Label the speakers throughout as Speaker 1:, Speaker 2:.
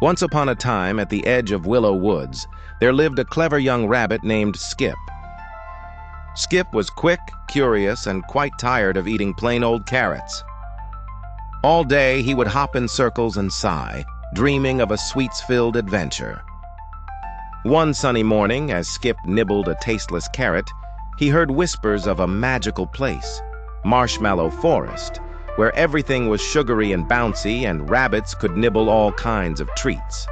Speaker 1: Once upon a time, at the edge of Willow Woods, there lived a clever young rabbit named Skip. Skip was quick, curious, and quite tired of eating plain old carrots. All day he would hop in circles and sigh, dreaming of a sweets-filled adventure. One sunny morning, as Skip nibbled a tasteless carrot, he heard whispers of a magical place, Marshmallow Forest, where everything was sugary and bouncy and rabbits could nibble all kinds of treats.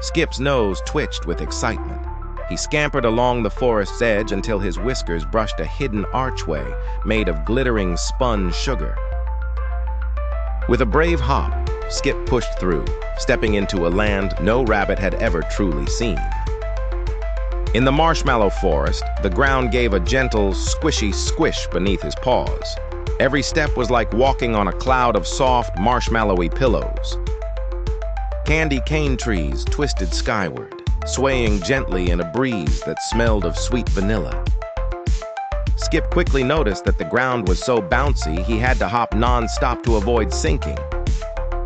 Speaker 1: Skip's nose twitched with excitement. He scampered along the forest's edge until his whiskers brushed a hidden archway made of glittering spun sugar. With a brave hop, Skip pushed through, stepping into a land no rabbit had ever truly seen. In the Marshmallow Forest, the ground gave a gentle, squishy squish beneath his paws. Every step was like walking on a cloud of soft, marshmallowy pillows. Candy cane trees twisted skyward, swaying gently in a breeze that smelled of sweet vanilla. Skip quickly noticed that the ground was so bouncy he had to hop non-stop to avoid sinking.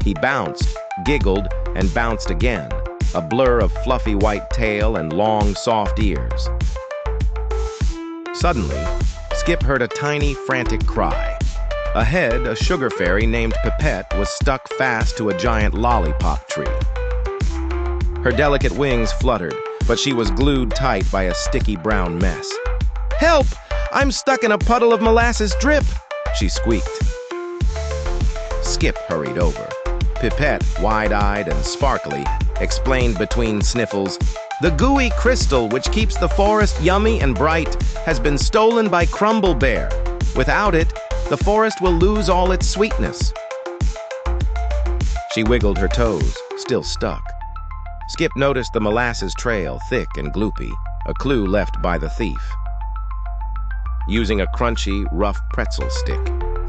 Speaker 1: He bounced, giggled, and bounced again, a blur of fluffy white tail and long, soft ears. Suddenly, Skip heard a tiny, frantic cry. Ahead, a sugar fairy named Pipette was stuck fast to a giant lollipop tree. Her delicate wings fluttered, but she was glued tight by a sticky brown mess. "Help! I'm stuck in a puddle of molasses drip!" she squeaked. Skip hurried over. Pipette, wide-eyed and sparkly, explained between sniffles, "The gooey crystal which keeps the forest yummy and bright has been stolen by Crumble Bear. Without it, the forest will lose all its sweetness." She wiggled her toes, still stuck. Skip noticed the molasses trail, thick and gloopy, a clue left by the thief. Using a crunchy, rough pretzel stick,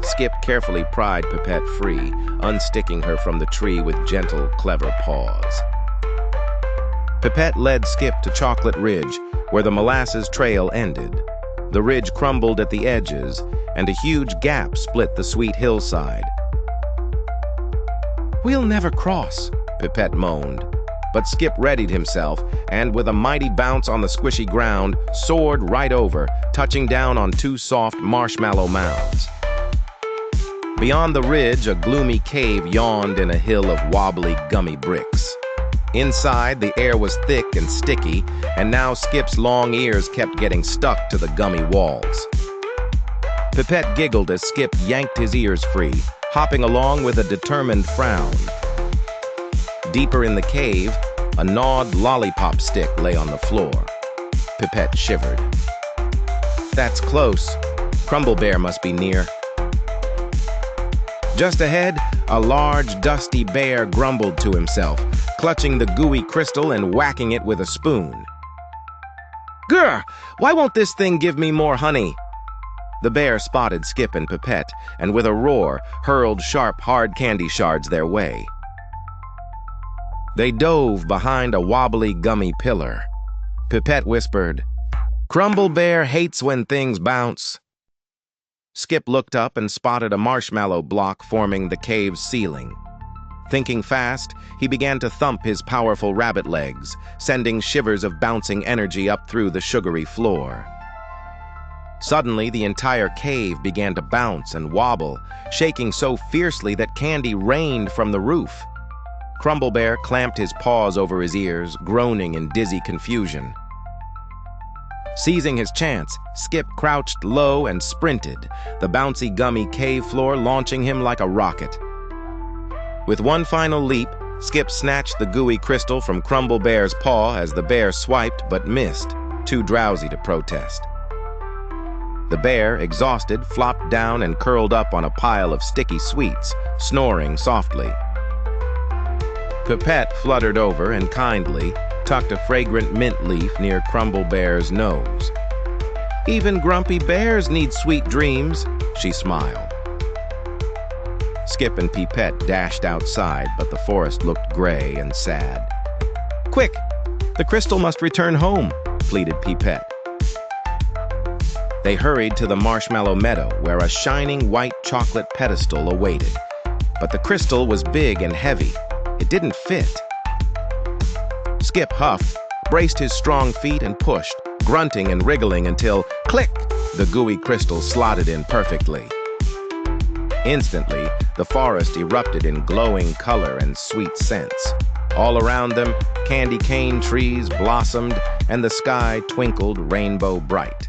Speaker 1: Skip carefully pried Pipette free, unsticking her from the tree with gentle, clever paws. Pipette led Skip to Chocolate Ridge, where the molasses trail ended. The ridge crumbled at the edges, and a huge gap split the sweet hillside. "We'll never cross," Pipette moaned. But Skip readied himself, and with a mighty bounce on the squishy ground, soared right over, touching down on two soft marshmallow mounds. Beyond the ridge, a gloomy cave yawned in a hill of wobbly, gummy bricks. Inside, the air was thick and sticky, and now Skip's long ears kept getting stuck to the gummy walls. Pipette giggled as Skip yanked his ears free, hopping along with a determined frown. Deeper in the cave, a gnawed lollipop stick lay on the floor. Pipette shivered. "That's close. Crumble Bear must be near." Just ahead, a large, dusty bear grumbled to himself, clutching the gooey crystal and whacking it with a spoon. "Grr! Why won't this thing give me more honey?" The bear spotted Skip and Pipette, and with a roar, hurled sharp, hard candy shards their way. They dove behind a wobbly, gummy pillar. Pipette whispered, "Crumble Bear hates when things bounce." Skip looked up and spotted a marshmallow block forming the cave's ceiling. Thinking fast, he began to thump his powerful rabbit legs, sending shivers of bouncing energy up through the sugary floor. Suddenly, the entire cave began to bounce and wobble, shaking so fiercely that candy rained from the roof. Crumble Bear clamped his paws over his ears, groaning in dizzy confusion. Seizing his chance, Skip crouched low and sprinted, the bouncy gummy cave floor launching him like a rocket. With one final leap, Skip snatched the gooey crystal from Crumble Bear's paw as the bear swiped but missed, too drowsy to protest. The bear, exhausted, flopped down and curled up on a pile of sticky sweets, snoring softly. Pipette fluttered over and kindly tucked a fragrant mint leaf near Crumble Bear's nose. "Even grumpy bears need sweet dreams," she smiled. Skip and Pipette dashed outside, but the forest looked gray and sad. "Quick! The crystal must return home," pleaded Pipette. They hurried to the marshmallow meadow, where a shining white chocolate pedestal awaited. But the crystal was big and heavy. It didn't fit. Skip huffed, braced his strong feet and pushed, grunting and wriggling until, click, the gooey crystal slotted in perfectly. Instantly, the forest erupted in glowing color and sweet scents. All around them, candy cane trees blossomed and the sky twinkled rainbow bright.